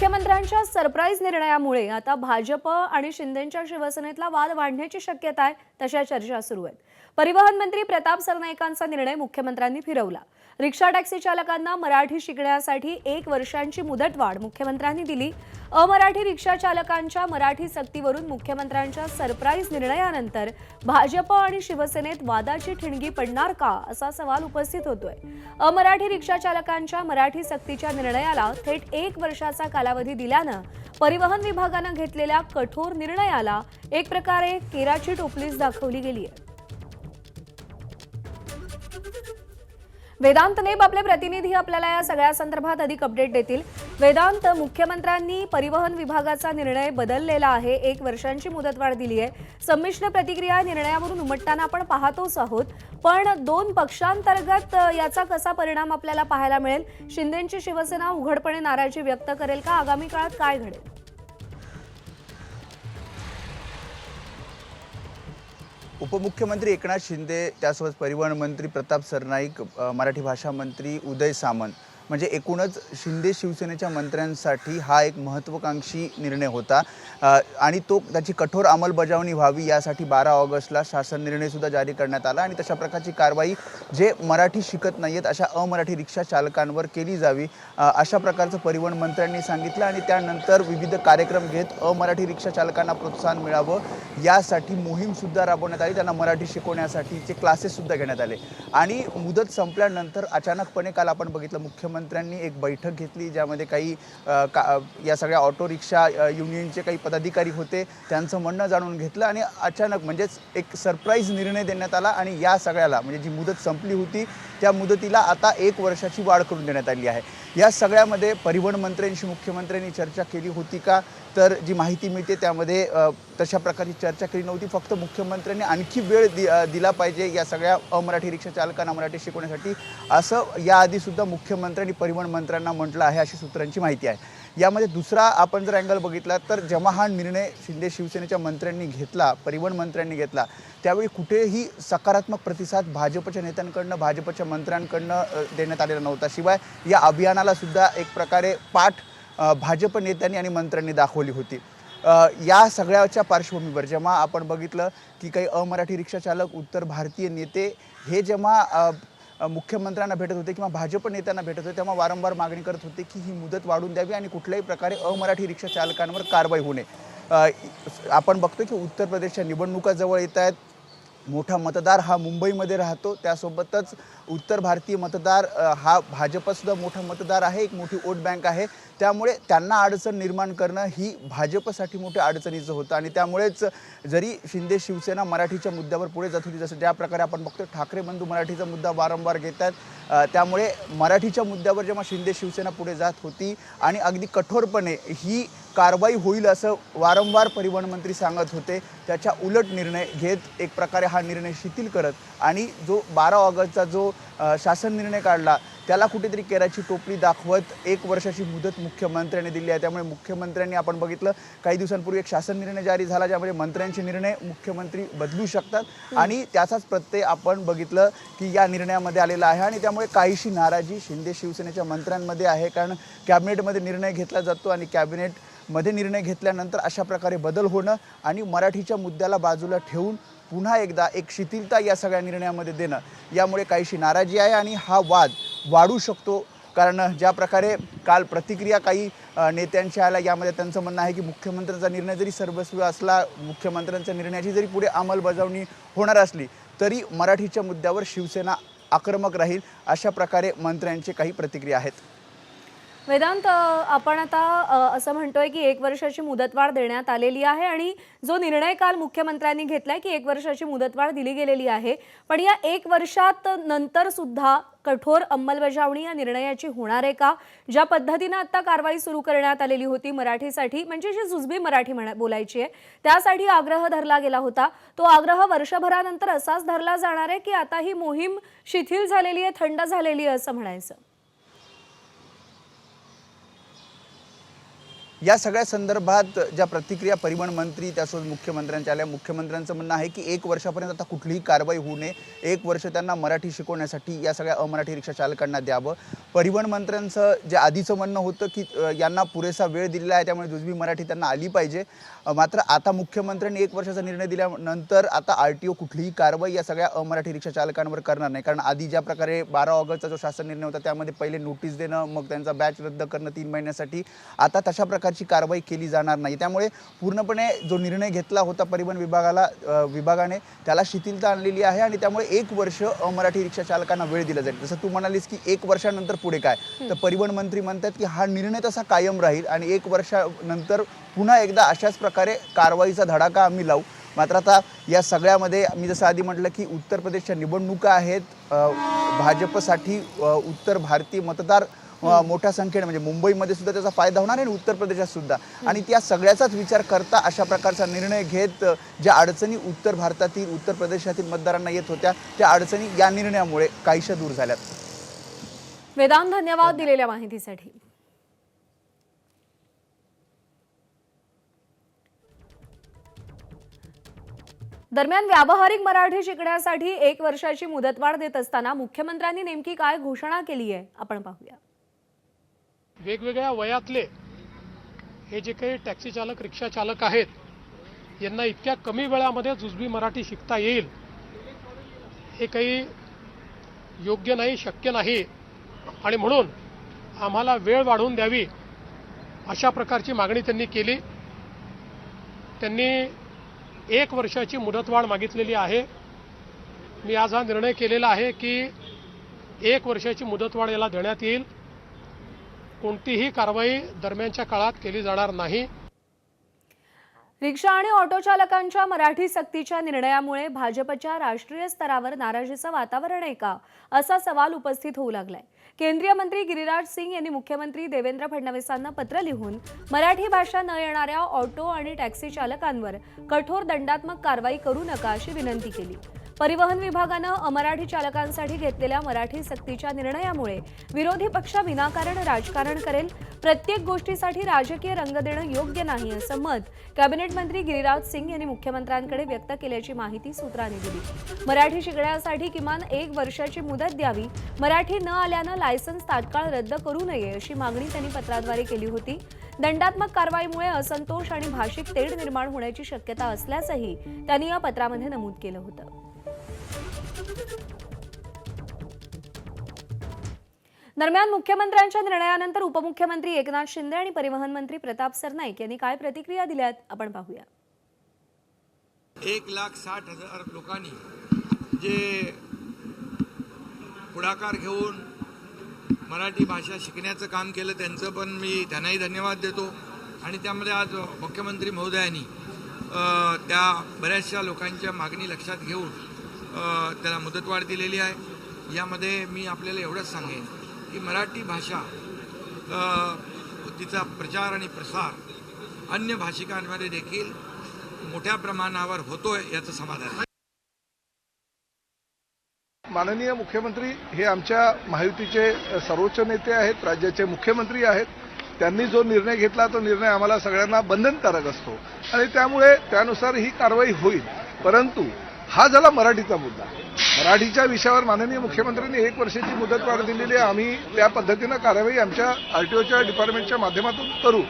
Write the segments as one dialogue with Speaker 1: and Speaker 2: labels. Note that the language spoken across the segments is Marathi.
Speaker 1: मुख्यमंत्र्यांच्या सरप्राईज निर्णयामुळे आता भाजप आणि शिंदेंच्या शिवसेनेतला वाद वाढण्याची शक्यता आहे, तशा चर्चा सुरू आहेत। परिवहन मंत्री प्रताप सरनाईकांचा निर्णय मुख्यमंत्र्यांनी फिरवला। रिक्षा टॅक्सी चालकांना मराठी शिकण्यासाठी 1 वर्षांची मुदतवाढ मुख्यमंत्र्यांनी दिली। अमराठी रिक्षा चालकांच्या मराठी सक्तीवरून मुख्यमंत्र्यांच्या सरप्राईज निर्णयानंतर भाजप आणि शिवसेनेत वादाची ठिणगी पडणार का, असा सवाल उपस्थित होतोय। अमराठी रिक्षा चालकांच्या मराठी सक्तीच्या निर्णयाला थेट 1 वर्षाचा कालावधी दिल्यानं परिवहन विभागानं घेतलेल्या कठोर निर्णयाला एक प्रकारे केराची टोपलीच दाखवली गेली आहे। वेदांत नेब आपले प्रतिनिधी आपल्याला या सगळ्या संदर्भात अधिक अपडेट देतील। वेदांत, मुख्यमंत्र्यांनी परिवहन विभागाचा निर्णय बदललेला आहे, 1 वर्षांची मुदतवाढ दिली आहे। संमिश्र प्रतिक्रिया निर्णयावरून उमटताना आपण पाहतोच आहोत, पण 2 पक्षांतर्गत याचा कसा परिणाम आपल्याला पाहायला मिळेल? शिंदेंची शिवसेना उघडपणे नाराजी व्यक्त करेल का? आगामी काळात काय घडेल?
Speaker 2: उपमुख्यमंत्री एकनाथ शिंदे, त्यासोबत परिवहन मंत्री प्रताप सरनाईक, मराठी भाषा मंत्री उदय सामंत, म्हणजे एकूणच शिंदे शिवसेनेच्या मंत्र्यांसाठी हा एक महत्त्वाकांक्षी निर्णय होता आणि त्याची कठोर अंमलबजावणी व्हावी यासाठी 12 ऑगस्टला शासन निर्णयसुद्धा जारी करण्यात आला आणि तशा प्रकारची कारवाई जे मराठी शिकत नाहीत अशा अमराठी रिक्षा चालकांवर केली जावी, अशा प्रकारचं परिवहन मंत्र्यांनी सांगितलं आणि त्यानंतर विविध कार्यक्रम घेत अमराठी रिक्षा चालकांना प्रोत्साहन मिळावं यासाठी मोहीमसुद्धा राबवण्यात आली। त्यांना मराठी शिकवण्यासाठीचे क्लासेससुद्धा घेण्यात आले आणि मुदत संपल्यानंतर अचानकपणे काल आपण बघितलं मुख्यमंत्र्यांनी एक बैठक घेतली, ज्यामध्ये काही या सगळ्या ऑटो रिक्षा युनियनचे काही पदाधिकारी होते, त्यांचं म्हणणं जाणून घेतलं आणि अचानक म्हणजेच एक सरप्राईज निर्णय देण्यात आला आणि या सगळ्याला म्हणजे जी मुदत संपली होती त्या मुदतीला आता 1 वर्षाची वाढ करून देण्यात आली आहे। या सगळ्यामध्ये परिवहन मंत्र्यांशी मुख्यमंत्र्यांनी चर्चा केली होती का, तर जी माहिती मिळते त्यामध्ये तशा प्रकारची चर्चा केली नव्हती। फक्त मुख्यमंत्र्यांनी आणखी वेळ दिला पाहिजे या सगळ्या अमराठी रिक्षा चालकांना मराठी शिकवण्यासाठी, असं याआधीसुद्धा मुख्यमंत्र्यांनी परिवहन मंत्र्यांना म्हटलं आहे, अशी सूत्रांची माहिती आहे। यामध्ये दुसरा आपण जर अँगल बघितला तर जेव्हा हा निर्णय शिंदे शिवसेनेच्या मंत्र्यांनी घेतला, परिवहन मंत्र्यांनी घेतला, त्यावेळी कुठेही सकारात्मक प्रतिसाद भाजपच्या नेत्यांकडनं, भाजपच्या मंत्र्यांकडनं देण्यात आलेला नव्हता। शिवाय या अभियानाला सुद्धा एक प्रकारे पाठ भाजप नेत्यांनी आणि मंत्र्यांनी दाखवली होती। या सगळ्याच्या पार्श्वभूमीवर जेव्हा आपण बघितलं की काही अमराठी रिक्षा चालक, उत्तर भारतीय नेते हे जेव्हा मुख्यमंत्र्यांना भेटत होते किंवा भाजप नेत्यांना भेटत होते, तेव्हा वारंवार मागणी करत होते की ही मुदत वाढून द्यावी आणि कुठल्याही प्रकारे अमराठी रिक्षा चालकांवर कारवाई होऊ नये। आपण बघतो की उत्तर प्रदेशच्या निवडणुका जवळ येत आहेत, मोठा मतदार हा मुंबईमध्ये राहतो, त्यासोबतच उत्तर भारतीय मतदार हा भाजपसुद्धा मोठा मतदार आहे, एक मोठी वोट बँक आहे, त्यामुळे त्यांना अडचण निर्माण करणं ही भाजपसाठी मोठ्या अडचणीचं होतं आणि त्यामुळेच जरी शिंदे शिवसेना मराठीच्या मुद्द्यावर पुढे जात होती, जसं ज्या प्रकारे आपण बघतो ठाकरे बंधू मराठीचा मुद्दा वारंवार घेतात, त्यामुळे मराठीच्या मुद्द्यावर जेव्हा शिंदे शिवसेना पुढे जात होती आणि अगदी कठोरपणे ही कारवाई होईल असं वारंवार परिवहन मंत्री सांगत होते, त्याच्या उलट निर्णय घेत एक प्रकारे हा निर्णय शिथिल करत आणि जो 12 ऑगस्टचा जो शासन निर्णय काढला त्याला कुठेतरी केराची टोपली दाखवत 1 वर्षाची मुदत मुख्यमंत्र्यांनी दिली आहे। त्यामुळे मुख्यमंत्र्यांनी आपण बघितलं काही दिवसांपूर्वी एक शासन निर्णय जारी झाला, ज्यामध्ये मंत्र्यांचे निर्णय मुख्यमंत्री बदलू शकतात आणि त्याचाच प्रत्यय आपण बघितलं की या निर्णयामध्ये आलेला आहे आणि त्यामुळे काहीशी नाराजी शिंदे शिवसेनेच्या मंत्र्यांमध्ये आहे, कारण कॅबिनेटमध्ये निर्णय घेतला जातो आणि कॅबिनेटमध्ये निर्णय घेतल्यानंतर अशा प्रकारे बदल होणं आणि मराठीच्या मुद्द्याला बाजूला ठेवून पुन्हा एकदा एक शिथिलता या सगळ्या निर्णयामध्ये देणं, यामुळे काहीशी नाराजी आहे आणि हा वाद वाढू शकतो। कारण ज्या प्रकारे काल प्रतिक्रिया काही नेत्यांच्या आल्या, यामध्ये त्यांचं म्हणणं आहे की मुख्यमंत्र्यांचा निर्णय जरी सर्वस्वी असला, मुख्यमंत्र्यांच्या निर्णयाची जरी पुढे अंमलबजावणी होणार असली तरी मराठीच्या मुद्द्यावर शिवसेना आक्रमक राहील, अशा प्रकारे मंत्र्यांचे काही प्रतिक्रिया आहेत।
Speaker 1: वेदांत, आपण आता असं म्हणतोय की 1 वर्षाची मुदतवाढ देण्यात आलेली आहे आणि जो निर्णय काल मुख्यमंत्र्यांनी घेतलाय की 1 वर्षाची मुदतवाढ दिली गेलेली आहे, पण या 1 वर्षात नंतर सुद्धा कठोर अंमलबजावणी या निर्णयाची होणार आहे का? ज्या पद्धतीने आता कारवाई सुरू करण्यात आलेली होती मराठीसाठी, म्हणजे जी जुजबी मराठी बोलायची आहे त्यासाठी आग्रह धरला गेला होता, तो आग्रह वर्षभरानंतर असाच धरला जाणार आहे की आता ही मोहीम शिथिल झालेली आहे, थंड झालेली आहे असं म्हणायचं?
Speaker 2: या सगळ्या संदर्भात ज्या प्रतिक्रिया परिवहन मंत्री त्यासोबत मुख्यमंत्र्यांच्या आल्या, मुख्यमंत्र्यांचं म्हणणं आहे की 1 वर्षापर्यंत आता कुठलीही कारवाई होऊ नये, 1 वर्ष त्यांना मराठी शिकवण्यासाठी या सगळ्या अमराठी रिक्षा चालकांना द्यावं. परिवहन मंत्र्यांचं जे आधीचं म्हणणं होतं की यांना पुरेसा वेळ दिलेला आहे, त्यामुळे जुजबी मराठी त्यांना आली पाहिजे. मात्र आता मुख्यमंत्र्यांनी 1 वर्षाचा निर्णय दिल्यानंतर आता RTO कुठलीही कारवाई या सगळ्या अमराठी रिक्षा चालकांवर करणार नाही. कारण आधी ज्या प्रकारे 12 ऑगस्टचा जो शासन निर्णय होता त्यामध्ये पहिले नोटीस देणं, मग त्यांचा बॅच रद्द करणं 3 महिन्यासाठी, आता तशा प्रकारची कारवाई केली जाणार नाही. त्यामुळे पूर्णपणे जो निर्णय घेतला होता परिवहन विभागाने त्याला शिथिलता आणलेली आहे आणि त्यामुळे 1 वर्ष अमराठी रिक्षा चालकांना वेळ दिला जाईल. जसं तू म्हणालीस की 1 वर्षानंतर पुढे काय, तर परिवहन मंत्री म्हणतात की हा निर्णय तसा कायम राहील आणि 1 वर्षानंतर पुन्हा एकदा अशाच प्रकारे कारवाईचा धडाका आम्ही लावू. मात्र आता या सगळ्यामध्ये मी जसं आधी म्हटलं की उत्तर प्रदेशच्या निवडणुका आहेत. भाजपसाठी उत्तर भारतीय मतदार मोठ्या संख्येने म्हणजे मुंबईमध्ये सुद्धा त्याचा फायदा होणार आहे आणि उत्तर प्रदेशात सुद्धा, आणि त्या सगळ्याचाच विचार करता अशा प्रकारचा निर्णय घेत ज्या अडचणी उत्तर भारतातील उत्तर प्रदेशातील मतदारांना येत होत्या त्या अडचणी या निर्णयामुळे काहीशा दूर झाल्यात.
Speaker 1: वेदांत, धन्यवाद दिलेल्या माहितीसाठी. दरम्यान व्यावहारिक मराठी शिकण्यासाठी 1 वर्षाची मुदतवाढ देत असताना मुख्यमंत्र्यांनी नेमकी काय घोषणा केली आहे आपण पाहूया.
Speaker 3: वेगवेगळ्या वयातले हे जे काही टॅक्सी चालक, रिक्षा चालक आहेत यांना इतक्या कमी वेळामध्ये जुजबी मराठी शिकता येईल हे काही योग्य नाही, शक्य नाही, आणि म्हणून आम्हाला वेळ वाढवून द्यावी अशा प्रकारची मागणी त्यांनी केली. त्यांनी 1 वर्षाची मुदतवाढ मागितलेली आहे. मी आज हा निर्णय केलेला आहे की 1 वर्षाची मुदतवाढ याला देण्यात येईल. कोणतीही कारवाई दरम्यानच्या काळात केली जाणार नाही.
Speaker 1: रिक्षा आणि ऑटो चालकांच्या मराठी सक्तीच्या निर्णयामुळे भाजपच्या राष्ट्रीय स्तरावर नाराजीचं वातावरण आहे का, असा सवाल उपस्थित होऊ लागलाय. केंद्रीय मंत्री गिरिराज सिंग यांनी मुख्यमंत्री देवेंद्र फडणवीसांना पत्र लिहून मराठी भाषा न येणाऱ्या ऑटो आणि टॅक्सी चालकांवर कठोर दंडात्मक कारवाई करू नका अशी विनंती केली. परिवहन विभागानं अमराठी चालकांसाठी घेतलेल्या मराठी सक्तीच्या निर्णयामुळे विरोधी पक्ष विनाकारण राजकारण करेल, प्रत्येक गोष्टीसाठी राजकीय रंग देणं योग्य नाही असं मत कॅबिनेट मंत्री गिरिराज सिंग यांनी मुख्यमंत्र्यांकडे व्यक्त केल्याची माहिती सूत्रांनी दिली. मराठी शिकण्यासाठी किमान 1 वर्षाची मुदत द्यावी, मराठी न आल्यानं लायसन्स तात्काळ रद्द करू नये अशी मागणी त्यांनी पत्राद्वारे केली होती. दंडात्मक कारवाईमुळे असंतोष आणि भाषिक तेढ निर्माण होण्याची शक्यता असल्याचंही त्यांनी या पत्रामध्ये नमूद केलं होतं. दरम्यान मुख्यमंत्र्यांच्या निर्णयानंतर उपमुख्यमंत्री एकनाथ शिंदे आणि परिवहन मंत्री प्रताप सरनाईक यांनी काय प्रतिक्रिया दिल्यात आपण पाहूया.
Speaker 4: 1,60,000 लोकांनी जे पुढाकार घेऊन मराठी भाषा शिकण्याचं काम केलं त्यांचं पण मी त्यांनाही धन्यवाद देतो. आणि त्यामध्ये आज मुख्यमंत्री महोदयांनी त्या बऱ्याचशा लोकांच्या मागणी लक्षात घेऊन त्याला मुदतवाढ दिलेली आहे. यामध्ये मी आपल्याला एवढंच सांगेन की मराठी भाषा तिचा प्रचार आणि प्रसार अन्य भाषिकांमध्ये देखील मोठ्या प्रमाणावर होतोय याचं समाधान आहे.
Speaker 5: माननीय मुख्यमंत्री हे आमच्या महायुतीचे सर्वोच्च नेते आहेत, राज्याचे मुख्यमंत्री आहेत. त्यांनी जो निर्णय घेतला तो निर्णय आम्हाला सगळ्यांना बंधनकारक असतो आणि त्यामुळे त्यानुसार ही कारवाई होईल. परंतु हा झाला मराठीचा मुद्दा. मराठीच्या विषयावर माननीय मुख्यमंत्र्यांनी 1 वर्षाची मुदतवाढ दिलेली आहे. आम्ही त्या पद्धतीनं कारवाई आमच्या RTOच्या डिपार्टमेंटच्या माध्यमातून करू.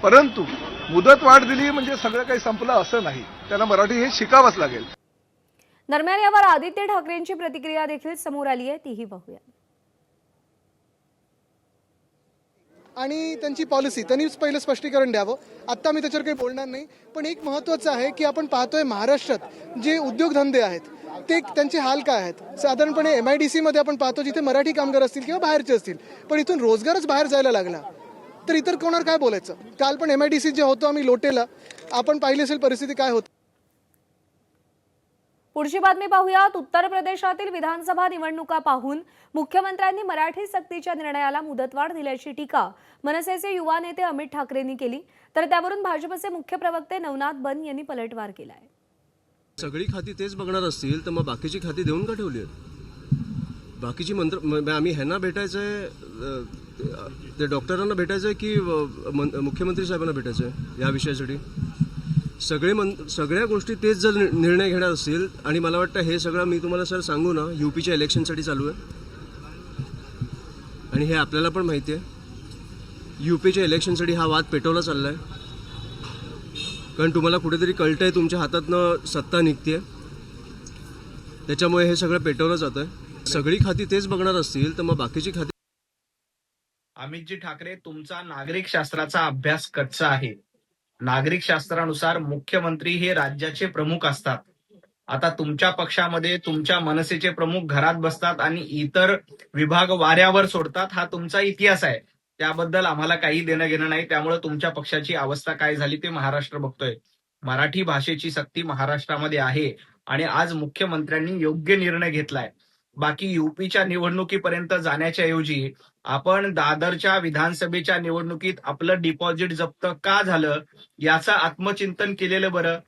Speaker 5: परंतु मुदतवाढ दिली म्हणजे सगळं काही संपलं असं नाही. त्यांना मराठी हे शिकावंच लागेल.
Speaker 1: दरम्यान यावर आदित्य ठाकरेंची प्रतिक्रिया देखील समोर आली आहे, तीही पाहूया.
Speaker 6: आणि त्यांची पॉलिसी त्यांनीच पहिलं स्पष्टीकरण द्यावं. आत्ता मी त्याच्यावर काही बोलणार नाही. पण एक महत्त्वाचं आहे की आपण पाहतोय महाराष्ट्रात जे उद्योगधंदे आहेत ते त्यांचे हाल काय आहेत. साधारणपणे MIDC मध्ये आपण पाहतो जिथे मराठी कामगार असतील किंवा बाहेरचे असतील, पण इथून रोजगारच बाहेर जायला लागला तर इतर कोणावर काय बोलायचं. काल पण MIDC जे होतो आम्ही लोटेला, आपण पाहिली असेल परिस्थिती काय होती.
Speaker 1: पुढची बातमी पाहूयात. उत्तर प्रदेशातील विधानसभा निवडणुका पाहून मुख्यमंत्र्यांनी मराठी सक्तीच्या निर्णयाला मुदतवाढ दिल्याची टीका मनसेचे युवा नेते अमित ठाकरेंनी केली, तर त्यावरून भाजपचे मुख्य प्रवक्ते नवनाथ बन यांनी पलटवार केलाय.
Speaker 7: सगळी खाती तेच बघणार असतील तर मग बाकीची खाती देऊन का ठेवली आहेत? बाकीची मंत्र आम्ही ह्यांना भेटायचंय ते डॉक्टरांना भेटायचं आहे की मुख्यमंत्री साहेबांना भेटायचं आहे या विषयासाठी? सगळ्या गोष्टी तेच जर निर्णय घेणार असतील, आणि मला वाटतं हे सगळं मी तुम्हाला सर सांगू ना, यूपीच्या इलेक्शनसाठी चालू आहे आणि हे आपल्याला पण माहिती आहे. यूपीच्या इलेक्शनसाठी हा वाद पेटवला चालला आहे, कारण तुम्हाला कुठेतरी कळतंय तुमच्या हातातनं सत्ता निघते, त्याच्यामुळे हे सगळं पेटवलं जातं आहे. सगळी खाती तेच बघणार असतील तर मग बाकीची खाती.
Speaker 8: अमितजी ठाकरे, तुमचा नागरिक शास्त्राचा अभ्यास कच्चा आहे. नागरिक शास्त्रानुसार मुख्यमंत्री हे राज्याचे प्रमुख असतात. आता तुमच्या पक्षामध्ये तुमच्या मनसेचे प्रमुख घरात बसतात आणि इतर विभाग वाऱ्यावर सोडतात. हा तुमचा इतिहास आहे, त्याबद्दल आम्हाला काही देणं घेणं नाही. त्यामुळे तुमच्या पक्षाची अवस्था काय झाली ते महाराष्ट्र बघतोय. मराठी भाषेची सक्ती महाराष्ट्रामध्ये आहे आणि आज मुख्यमंत्र्यांनी योग्य निर्णय घेतलाय. बाकी यूपीच्या निवडणुकीपर्यंत जाण्याच्या ऐवजी आपण दादरच्या विधानसभेच्या निवडणुकीत आपलं डिपॉझिट जप्त का झालं याचं आत्मचिंतन केलेलं बरं.